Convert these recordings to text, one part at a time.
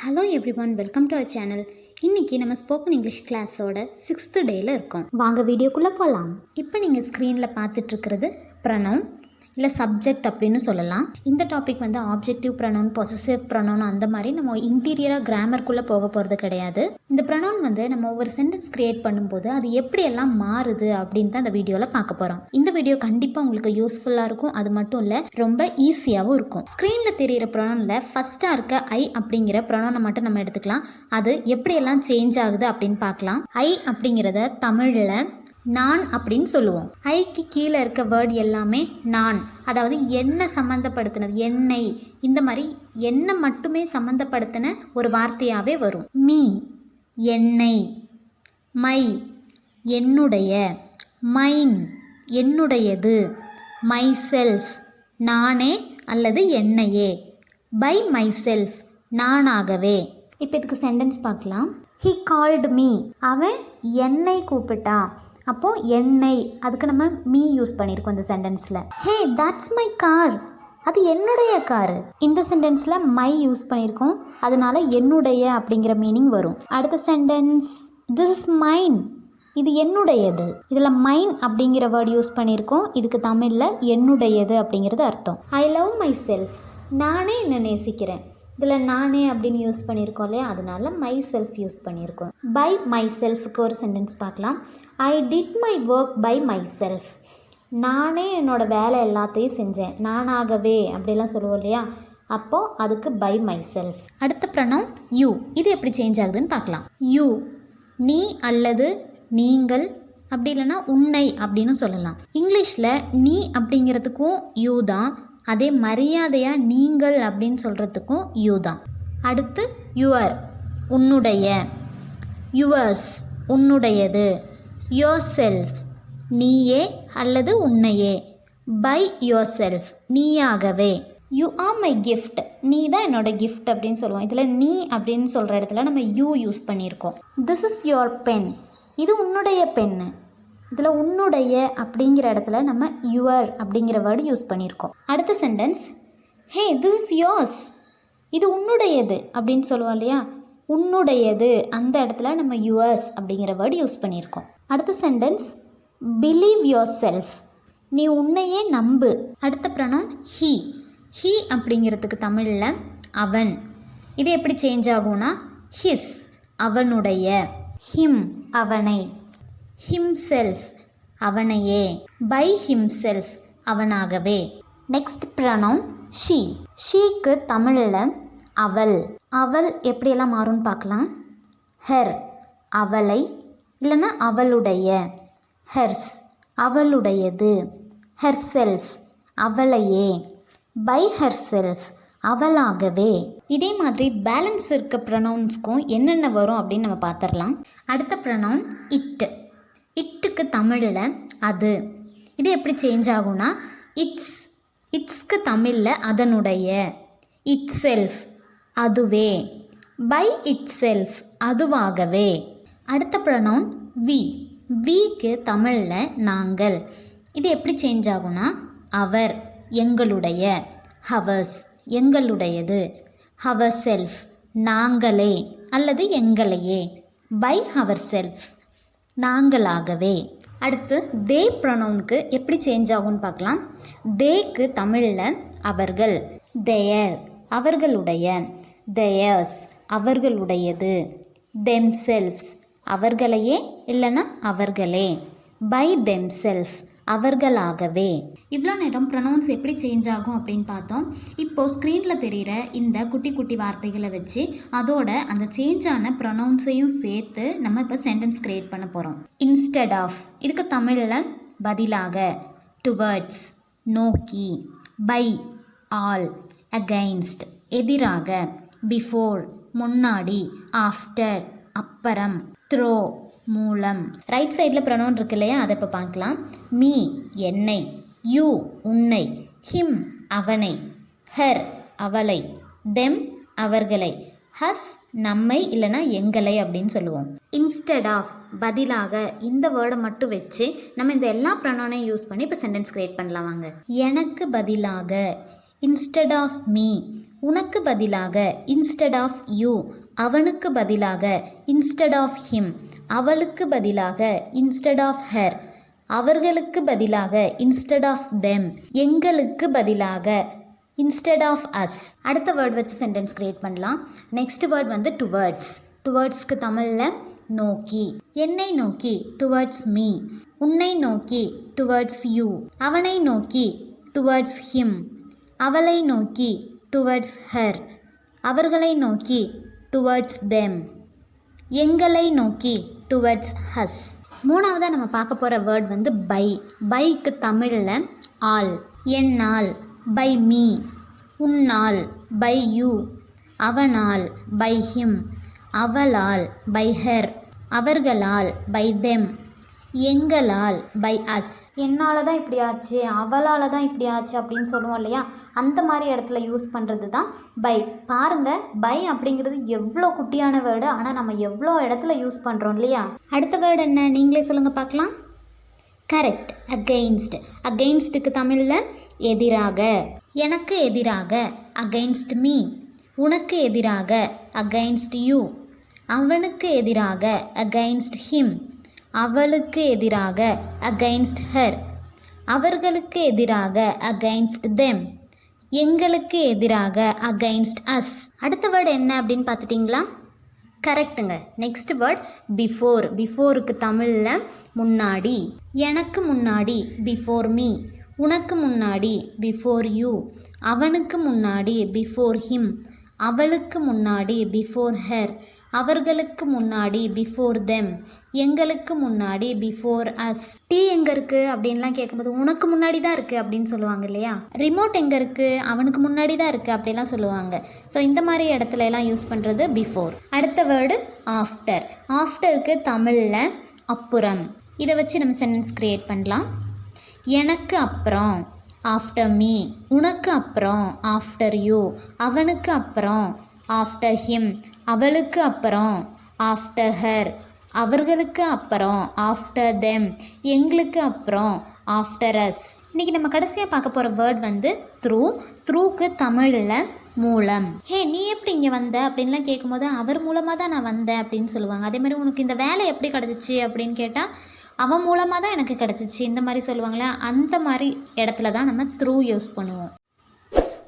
Hello everyone, welcome to our channel. இன்றைக்கி நம்ம spoken English கிளாஸோட 6th டேயில் இருக்கோம். வாங்க வீடியோக்குள்ளே போகலாம். இப்போ நீங்கள் ஸ்க்ரீனில் பார்த்துட்ருக்கிறது ப்ரனவுன் இல்லை சப்ஜெக்ட் அப்படின்னு சொல்லலாம். இந்த டாபிக் வந்து ஆப்ஜெக்டிவ் ப்ரனவுன், பொசசிவ் ப்ரனவுன் அந்த மாதிரி நம்ம இன்டீரியராக கிராமருக்குள்ளே போக போகிறது கிடையாது. இந்த ப்ரனவுன் வந்து நம்ம ஒவ்வொரு சென்டென்ஸ் க்ரியேட் பண்ணும்போது அது எப்படியெல்லாம் மாறுது அப்படின்னு தான் இந்த வீடியோவில் பார்க்க போகிறோம். இந்த வீடியோ கண்டிப்பாக உங்களுக்கு யூஸ்ஃபுல்லாக இருக்கும். அது மட்டும் இல்லை, ரொம்ப ஈஸியாகவும் இருக்கும். ஸ்க்ரீனில் தெரிகிற ப்ரனவுனில் ஃபஸ்ட்டாக இருக்க ஐ அப்படிங்கிற ப்ரனவுனை மட்டும் நம்ம எடுத்துக்கலாம். அது எப்படியெல்லாம் சேஞ்ச் ஆகுது அப்படின்னு பார்க்கலாம். ஐ அப்படிங்கிறத தமிழில் நான் அப்படின்னு சொல்லுவோம். ஐக்கு கீழே இருக்க வேர்ட் எல்லாமே நான், அதாவது எண்ணெய் சம்மந்தப்படுத்தினது, எண்ணெய், இந்த மாதிரி எண்ணெய் மட்டுமே சம்மந்தப்படுத்தின ஒரு வார்த்தையாகவே வரும். மீ எண்ணெய், மை என்னுடைய, மைன் என்னுடையது, மை செல்ஃப் நானே அல்லது என்னையே, பை மை செல்ஃப் நானாகவே. இப்போ இதுக்கு சென்டென்ஸ் பார்க்கலாம். ஹி கால்டு மீ, அவன் என்னை கூப்பிட்டா. அப்போது எண்ணெய், அதுக்கு நம்ம மீ யூஸ் பண்ணியிருக்கோம் இந்த சென்டென்ஸில். ஹே தட்ஸ் மை கார், அது என்னுடைய காரு. இந்த சென்டென்ஸில் மை யூஸ் பண்ணியிருக்கோம், அதனால என்னுடைய அப்படிங்கிற மீனிங் வரும். அடுத்த சென்டென்ஸ், திஸ் இஸ் மைன், இது என்னுடையது. இதில் மைன் அப்படிங்கிற வேர்ட் யூஸ் பண்ணியிருக்கோம். இதுக்கு தமிழில் என்னுடையது அப்படிங்கிறது அர்த்தம். ஐ லவ் மை செல்ஃப், நானே என்னை நேசிக்கிறேன். இதில் நானே அப்படின்னு யூஸ் பண்ணியிருக்கோம் இல்லையா, அதனால மை செல்ஃப் யூஸ் பண்ணியிருக்கோம். பை மை செல்ஃபுக்கு ஒரு சென்டென்ஸ் பார்க்கலாம். I did my work by myself, நானே என்னோடய வேலை எல்லாத்தையும் செஞ்சேன், நானாகவே அப்படிலாம் சொல்லுவோம் இல்லையா, அப்போது அதுக்கு பை மை செல்ஃப். அடுத்த ப்ரனவுன் யூ. இது எப்படி சேஞ்ச் ஆகுதுன்னு பார்க்கலாம். யூ நீ அல்லது நீங்கள், அப்படி இல்லைன்னா உன்னை அப்படின்னு சொல்லலாம். இங்கிலீஷில் நீ அப்படிங்கிறதுக்கும் யூ தான், அதே மரியாதையாக நீங்கள் அப்படின்னு சொல்கிறதுக்கும் யூ தான். அடுத்து யுவர் உன்னுடைய, யுவர்ஸ் உன்னுடையது, யோர் செல்ஃப் நீயே அல்லது உன்னையே, பை யோர் செல்ஃப் நீயாகவே. யூ ஆர் மை கிஃப்ட், நீ தான் என்னோட கிஃப்ட் அப்படின்னு சொல்லுவோம். இதில் நீ அப்படின்னு சொல்கிற இடத்துல நம்ம யூ யூஸ் பண்ணியிருக்கோம். திஸ் இஸ் யோர் பென், இது உன்னுடைய பென்னு. இதில் உன்னுடைய அப்படிங்கிற இடத்துல நம்ம யுவர் அப்படிங்கிற வேர்டு யூஸ் பண்ணியிருக்கோம். அடுத்த sentence, hey this is yours, இது உன்னுடையது அப்படின்னு சொல்லுவோம் இல்லையா, உன்னுடையது அந்த இடத்துல நம்ம யுவர்ஸ் அப்படிங்கிற வேர்டு யூஸ் பண்ணியிருக்கோம். அடுத்த சென்டென்ஸ், பிலீவ் யோர் செல்ஃப், நீ உன்னையே நம்பு. அடுத்த ப்ரனவுன் ஹீ. ஹீ அப்படிங்கிறதுக்கு தமிழில் அவன். இது எப்படி சேஞ்ச் ஆகும்னா ஹிஸ் அவனுடைய, ஹிம் அவனை, himself அவனையே, by himself அவனாகவே. Next pronoun she. ஷீக்கு தமிழில் அவள். அவள் எப்படியெல்லாம் மாறும்னு பார்க்கலாம். her அவளை இல்லைன்னா அவளுடைய, hers அவளுடையது, herself அவளையே, by herself அவளாகவே. இதே மாதிரி பேலன்ஸ் இருக்க ப்ரனவுன்ஸ்க்கும் என்னென்ன வரும் அப்படின்னு நம்ம பார்த்துடலாம். அடுத்த ப்ரனவுன் இட். இட்டுக்கு தமிழில் அது. இது எப்படி சேஞ்ச் ஆகும்னா இட்ஸ். இட்ஸ்க்கு தமிழில் அதனுடைய, இட் செல்ஃப் அதுவே, பை இட் செல்ஃப் அதுவாகவே. அடுத்த ப்ரனவுன் வி. விக்கு தமிழில் நாங்கள். இது எப்படி சேஞ்ச் ஆகும்னா அவர் எங்களுடைய, ஹவர்ஸ் எங்களுடையது, ஹவர் செல்ஃப் நாங்களே அல்லது எங்களையே, பை ஹவர் செல்ஃப் நாங்களாகவே. அடுத்து தே ப்ரொனவுனுக்கு எப்படி சேஞ்ச் ஆகும்னு பார்க்கலாம். தேக்கு தமிழில் அவர்கள், தேயர் அவர்களுடைய, தேயர்ஸ் அவர்களுடையது, தெம்செல்ஃப்ஸ் அவர்களையே இல்லைன்னா அவர்களே, பை தெம்செல்ஃப் அவர்களாகவே. இவ்வளோ நேரம் ப்ரொனவுன்ஸ் எப்படி சேஞ்ச் ஆகும் அப்படின்னு பார்த்தோம். இப்போது ஸ்க்ரீனில் தெரிகிற இந்த குட்டி குட்டி வார்த்தைகளை வச்சு அதோட அந்த சேஞ்ச் ஆன ப்ரொனவுன்ஸையும் சேர்த்து நம்ம இப்போ சென்டென்ஸ் க்ரியேட் பண்ண போகிறோம். இன்ஸ்டெட் ஆஃப், இதுக்கு தமிழில் பதிலாக, டுவர்ட்ஸ் நோக்கி, பை ஆல், அகைன்ஸ்ட் எதிராக, பிஃபோர் முன்னாடி, ஆஃப்டர் அப்புறம், த்ரோ மூலம். ரைட் சைடில் ப்ரொனவுன் இருக்கு இல்லையா, அதை இப்போ பார்க்கலாம். மீ என்னை, யூ உன்னை, ஹிம் அவனை, ஹர் அவளை, தெம் அவர்களை, ஹஸ் நம்மை இல்லைனா எங்களை அப்படின்னு சொல்லுவோம். இன்ஸ்டெட் ஆஃப் பதிலாக, இந்த வேர்டை மட்டும் வச்சு நம்ம இந்த எல்லா ப்ரொனவுனையும் யூஸ் பண்ணி இப்போ சென்டென்ஸ் க்ரியேட் பண்ணலாம். வாங்க. எனக்கு பதிலாக, instead of me. உனக்கு பதிலாக instead of you. அவனுக்கு பதிலாக instead of him. அவளுக்கு பதிலாக instead of her. அவர்களுக்கு பதிலாக instead of them. எங்களுக்கு பதிலாக instead of us. அடுத்த வேர்ட் வச்சு சென்டென்ஸ் கிரியேட் பண்ணலாம். நெக்ஸ்ட் வேர்ட் வந்து டுவர்ட்ஸ். டுவர்ட்ஸ்க்கு தமிழில் நோக்கி. என்னை நோக்கி டுவர்ட்ஸ் மீ. உன்னை நோக்கி டுவர்ட்ஸ் யூ. அவனை நோக்கி டுவர்ட்ஸ் him. அவளை நோக்கி டுவர்ட்ஸ் her. அவர்களை நோக்கி டுவர்ட்ஸ் them. எங்களை நோக்கி டுவர்ட்ஸ் us. மூணாவதாக நம்ம பார்க்க போகிற வேர்ட் வந்து பை. பைக்கு தமிழில் ஆல். என்னால் பை மீ. உன்னால் பை யூ. அவனால் பை ஹிம். அவளால் பை ஹெர். அவர்களால் பை தெம். எங்களால் பை அஸ். என்னால் தான் இப்படி ஆச்சு, அவளால் தான் இப்படி ஆச்சு அப்படின்னு சொல்லுவோம் இல்லையா, அந்த மாதிரி இடத்துல யூஸ் பண்ணுறது தான் பை. பாருங்கள், பை அப்படிங்கிறது எவ்வளோ குட்டியான வேர்டு, ஆனால் நம்ம எவ்வளோ இடத்துல யூஸ் பண்ணுறோம் இல்லையா. அடுத்த வேர்டு என்ன, நீங்களே சொல்லுங்கள் பார்க்கலாம். Correct, against. அகெயின்ஸ்டுக்கு தமிழில் எதிராக. எனக்கு எதிராக அகெயின்ஸ்ட் மீ. உனக்கு எதிராக அகெயின்ஸ்ட் யூ. அவனுக்கு எதிராக அகெயின்ஸ்ட் ஹிம். அவளுக்கு எதிராக அகெயின்ஸ்ட் ஹர். அவர்களுக்கு எதிராக அகெயின்ஸ்ட் தெம். எங்களுக்கு எதிராக அகெயின்ஸ்ட் அஸ். அடுத்த வேர்டு என்ன அப்படின்னு பார்த்துட்டிங்களா? கரெக்டுங்க. Next word before. பிஃபோருக்கு தமிழில் முன்னாடி. எனக்கு முன்னாடி பிஃபோர் மீ. உனக்கு முன்னாடி பிஃபோர் யூ. அவனுக்கு முன்னாடி பிஃபோர் ஹிம். அவளுக்கு முன்னாடி பிஃபோர் ஹர். அவர்களுக்கு முன்னாடி பிஃபோர் தெம். எங்களுக்கு முன்னாடி பிஃபோர் அஸ். டீ எங்கே இருக்குது அப்படின்லாம் கேட்கும்போது உனக்கு முன்னாடி தான் இருக்குது அப்படின்னு சொல்லுவாங்க இல்லையா. ரிமோட் எங்கே இருக்குது, அவனுக்கு முன்னாடி தான் இருக்குது அப்படிலாம் சொல்லுவாங்க. ஸோ இந்த மாதிரி இடத்துல எல்லாம் யூஸ் பண்ணுறது பிஃபோர். அடுத்த வேர்டு ஆஃப்டர். ஆஃப்டருக்கு தமிழில் அப்புறம். இதை வச்சு நம்ம சென்டென்ஸ் க்ரியேட் பண்ணலாம். எனக்கு அப்புறம் ஆஃப்டர் மீ. உனக்கு அப்புறம் ஆஃப்டர் யூ. அவனுக்கு அப்புறம் ஆஃப்டர் ஹிம். அவளுக்கு அப்புறம் ஆஃப்டர் ஹர். அவர்களுக்கு அப்புறம் ஆஃப்டர் தெம். எங்களுக்கு அப்புறம் ஆஃப்டர் அஸ். இன்றைக்கி நம்ம கடைசியாக பார்க்க போகிற வேர்ட் வந்து த்ரூ. த்ரூக்கு தமிழில் மூலம். ஹே, நீ எப்படி இங்கே வந்த அப்படின்லாம் கேட்கும்போது அவர் மூலமாக தான் நான் வந்தேன் அப்படின்னு சொல்லுவாங்க. அதேமாதிரி உனக்கு இந்த வேலை எப்படி கிடச்சிச்சு அப்படின்னு கேட்டால் அவன் மூலமாக தான் எனக்கு கிடச்சிச்சு இந்த மாதிரி சொல்லுவாங்களே, அந்த மாதிரி இடத்துல தான் நம்ம த்ரூ யூஸ் பண்ணுவோம்.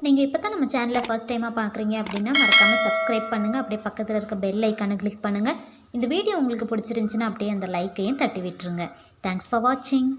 நீங்கள் இப்போ தான் நம்ம சேனலை ஃபர்ஸ்ட் டைமாக பார்க்குறீங்க அப்படின்னா மறக்காமல் சப்ஸ்கிரைப் பண்ணுங்கள். அப்படியே பக்கத்தில் இருக்க பெல் ஐக்கானை கிளிக் பண்ணுங்கள். இந்த வீடியோ உங்களுக்கு பிடிச்சிருந்துச்சின்னா அப்படியே அந்த லைக்கையும் தட்டி விட்டுருங்க. தேங்க்ஸ் ஃபார் வாட்சிங்.